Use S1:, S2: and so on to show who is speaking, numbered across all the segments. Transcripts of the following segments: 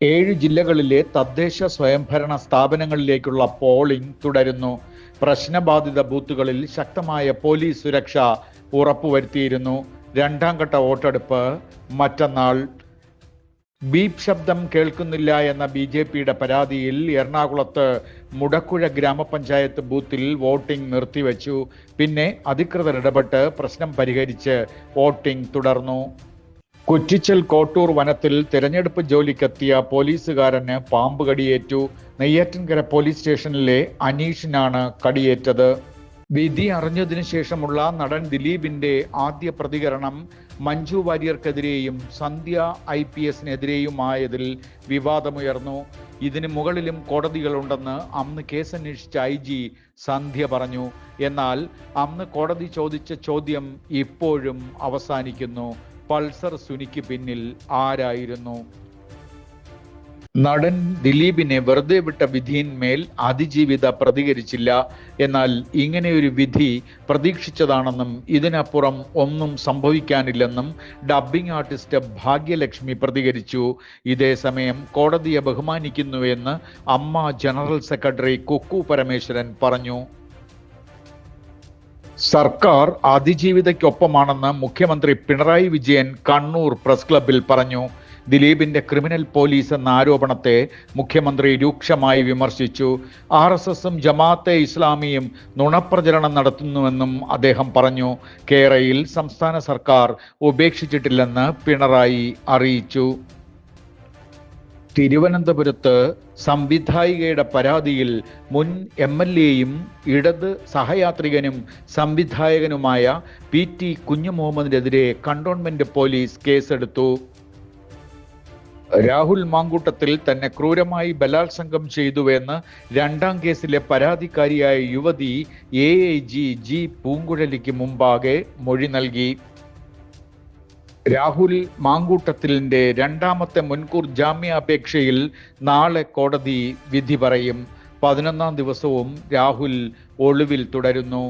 S1: 7 ജില്ലകളിലെ തദ്ദേശ സ്വയംഭരണ സ്ഥാപനങ്ങളിലേക്കുള്ള പോളിംഗ് തുടരുന്നു. പ്രശ്നബാധിത ബൂത്തുകളിൽ ശക്തമായ പോലീസ് സുരക്ഷ ഉറപ്പുവരുത്തിയിരുന്നു. രണ്ടാം ഘട്ട വോട്ടെടുപ്പ് മറ്റന്നാൾ. ബീപ് ശബ്ദം കേൾക്കുന്നില്ല എന്ന BJPയുടെ പരാതിയിൽ എറണാകുളത്ത് മുടക്കുഴ ഗ്രാമപഞ്ചായത്ത് ബൂത്തിൽ വോട്ടിംഗ് നിർത്തിവെച്ചു. പിന്നെ അധികൃതർ ഇടപെട്ട് പ്രശ്നം പരിഹരിച്ച് വോട്ടിംഗ് തുടർന്നു. കുറ്റിച്ചൽ കോട്ടൂർ വനത്തിൽ തിരഞ്ഞെടുപ്പ് ജോലിക്കെത്തിയ പോലീസുകാരന് പാമ്പ് കടിയേറ്റു. നെയ്യാറ്റിൻകര പോലീസ് സ്റ്റേഷനിലെ അനീഷിനാണ് കടിയേറ്റത്. വിധി അറിഞ്ഞതിനു ശേഷമുള്ള നടൻ ദിലീപിന്റെ ആദ്യ പ്രതികരണം മഞ്ജു വാര്യർക്കെതിരെയും സന്ധ്യ IPSനെതിരെയുമായതിൽ വിവാദമുയർന്നു. ഇതിന് മുകളിലും കോടതികളുണ്ടെന്ന് അന്ന് കേസന്വേഷിച്ച IG സന്ധ്യ പറഞ്ഞു. എന്നാൽ അന്ന് കോടതി ചോദിച്ച ചോദ്യം ഇപ്പോഴും അവസാനിക്കുന്നു. പൾസർ സുനിക്ക് പിന്നിൽ ആരായിരുന്നു? നടൻ ദിലീപിനെ വെറുതെ വിട്ട വിധിയിന്മേൽ അതിജീവിത പ്രതികരിച്ചില്ല. എന്നാൽ ഇങ്ങനെയൊരു വിധി പ്രതീക്ഷിച്ചതാണെന്നും ഇതിനപ്പുറം ഒന്നും സംഭവിക്കാനില്ലെന്നും ഡബ്ബിംഗ് ആർട്ടിസ്റ്റ് ഭാഗ്യലക്ഷ്മി പ്രതികരിച്ചു. ഇതേസമയം കോടതിയെ ബഹുമാനിക്കുന്നുവെന്ന് അമ്മ ജനറൽ സെക്രട്ടറി കുക്കു പരമേശ്വരൻ പറഞ്ഞു. സർക്കാർ അതിജീവിതയ്ക്കൊപ്പമാണെന്ന് മുഖ്യമന്ത്രി പിണറായി വിജയൻ കണ്ണൂർ പ്രസ് ക്ലബ്ബിൽ പറഞ്ഞു. ദിലീപിന്റെ ക്രിമിനൽ പോലീസ് എന്ന ആരോപണത്തെ മുഖ്യമന്ത്രി രൂക്ഷമായി വിമർശിച്ചു. RSSും ജമാഅത്തെ ഇസ്ലാമിയും നുണപ്രചരണം നടത്തുന്നുവെന്നും അദ്ദേഹം പറഞ്ഞു. കേരളയിൽ സംസ്ഥാന സർക്കാർ ഉപേക്ഷിച്ചിട്ടില്ലെന്ന് പിണറായി അറിയിച്ചു. തിരുവനന്തപുരത്ത് സംവിധായികയുടെ പരാതിയിൽ മുൻ MLAയും ഇടത് സഹയാത്രികനും സംവിധായകനുമായ PT കുഞ്ഞുമുഹമ്മദിനെതിരെ കണ്ടോൺമെന്റ് പോലീസ് കേസെടുത്തു. രാഹുൽ മാങ്കൂട്ടത്തിൽ തന്നെ ക്രൂരമായി ബലാത്സംഗം ചെയ്തുവെന്ന് രണ്ടാം കേസിലെ പരാതിക്കാരിയായ യുവതി AIG G പൂങ്കുഴലിക്ക് മുമ്പാകെ മൊഴി നൽകി. രാഹുൽ മാങ്കൂട്ടത്തിലിന്റെ രണ്ടാമത്തെ മുൻകൂർ ജാമ്യാപേക്ഷയിൽ നാളെ കോടതി വിധി പറയും. 11ാം ദിവസവും രാഹുൽ ഒളിവിൽ തുടരുന്നു.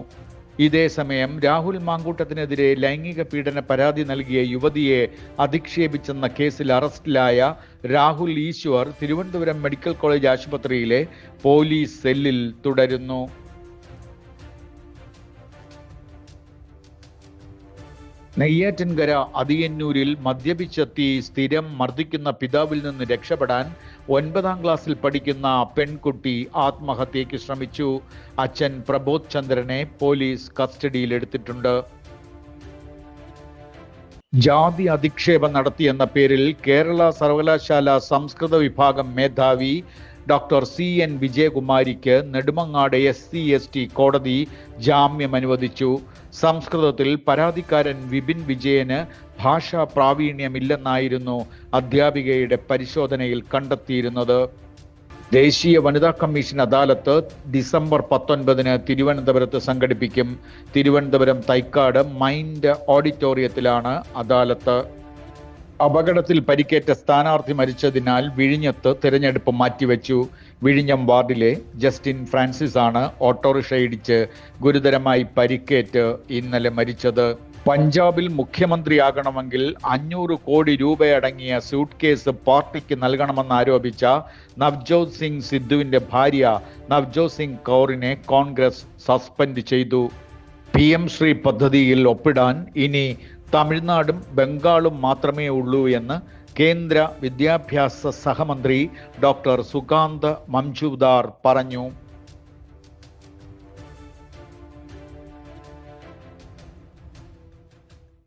S1: ഇതേസമയം രാഹുൽ മാങ്കൂട്ടത്തിനെതിരെ ലൈംഗിക പീഡന പരാതി നൽകിയ യുവതിയെ അധിക്ഷേപിച്ചെന്ന കേസിൽ അറസ്റ്റിലായ രാഹുൽ ഈശ്വർ തിരുവനന്തപുരം മെഡിക്കൽ കോളേജ് ആശുപത്രിയിലെ പോലീസ് സെല്ലിൽ തുടരുന്നു. നെയ്യാറ്റിൻകര അതിയന്നൂരിൽ മദ്യപിച്ചെത്തി സ്ഥിരം മർദ്ദിക്കുന്ന പിതാവിൽ നിന്ന് രക്ഷപ്പെടാൻ 9ാം ക്ലാസ്സിൽ പഠിക്കുന്ന പെൺകുട്ടി ആത്മഹത്യയ്ക്ക് ശ്രമിച്ചു. അച്ഛൻ പ്രബോധ് ചന്ദ്രനെ പോലീസ് കസ്റ്റഡിയിലെടുത്തിട്ടുണ്ട്. ജാതി അധിക്ഷേപം നടത്തിയെന്ന പേരിൽ കേരള സർവകലാശാല സംസ്കൃത വിഭാഗം മേധാവി ഡോക്ടർ CN വിജയകുമാരിക്ക് നെടുമങ്ങാട് SC/ST കോടതി ജാമ്യം അനുവദിച്ചു. സംസ്കൃതത്തിൽ പരാതിക്കാരൻ വിപിൻ വിജയന് ഭാഷാ പ്രാവീണ്യമില്ലെന്നായിരുന്നു അധ്യാപികയുടെ പരിശോധനയിൽ കണ്ടെത്തിയിരുന്നത്. ദേശീയ വനിതാ കമ്മീഷൻ അദാലത്ത് ഡിസംബർ 19 തിരുവനന്തപുരത്ത് സംഘടിപ്പിക്കും. തിരുവനന്തപുരം തൈക്കാട് മൈൻഡ് ഓഡിറ്റോറിയത്തിലാണ് അദാലത്ത്. അപകടത്തിൽ പരിക്കേറ്റ സ്ഥാനാർത്ഥി മരിച്ചതിനാൽ വിഴിഞ്ഞത്ത് തിരഞ്ഞെടുപ്പ് മാറ്റിവെച്ചു. വിഴിഞ്ഞം വാർഡിലെ ജസ്റ്റിൻ ഫ്രാൻസിസ് ആണ് ഓട്ടോറിക്ഷ ഇടിച്ച് ഗുരുതരമായി പരിക്കേറ്റ് ഇന്നലെ മരിച്ചത്. പഞ്ചാബിൽ മുഖ്യമന്ത്രിയാകണമെങ്കിൽ 500 കോടി രൂപയടങ്ങിയ സ്യൂട്ട് കേസ് പാർട്ടിക്ക് നൽകണമെന്നാരോപിച്ച നവ്ജോത് സിംഗ് സിദ്ധുവിന്റെ ഭാര്യ നവ്ജോത് സിംഗ് കൗറിനെ കോൺഗ്രസ് സസ്പെൻഡ് ചെയ്തു. PM ശ്രീ പദ്ധതിയിൽ ഒപ്പിടാൻ ഇനി തമിഴ്നാടും ബംഗാളും മാത്രമേ ഉള്ളൂ എന്ന് കേന്ദ്ര വിദ്യാഭ്യാസ സഹമന്ത്രി ഡോക്ടർ സുകാന്ത് മംജുദാർ പറഞ്ഞു.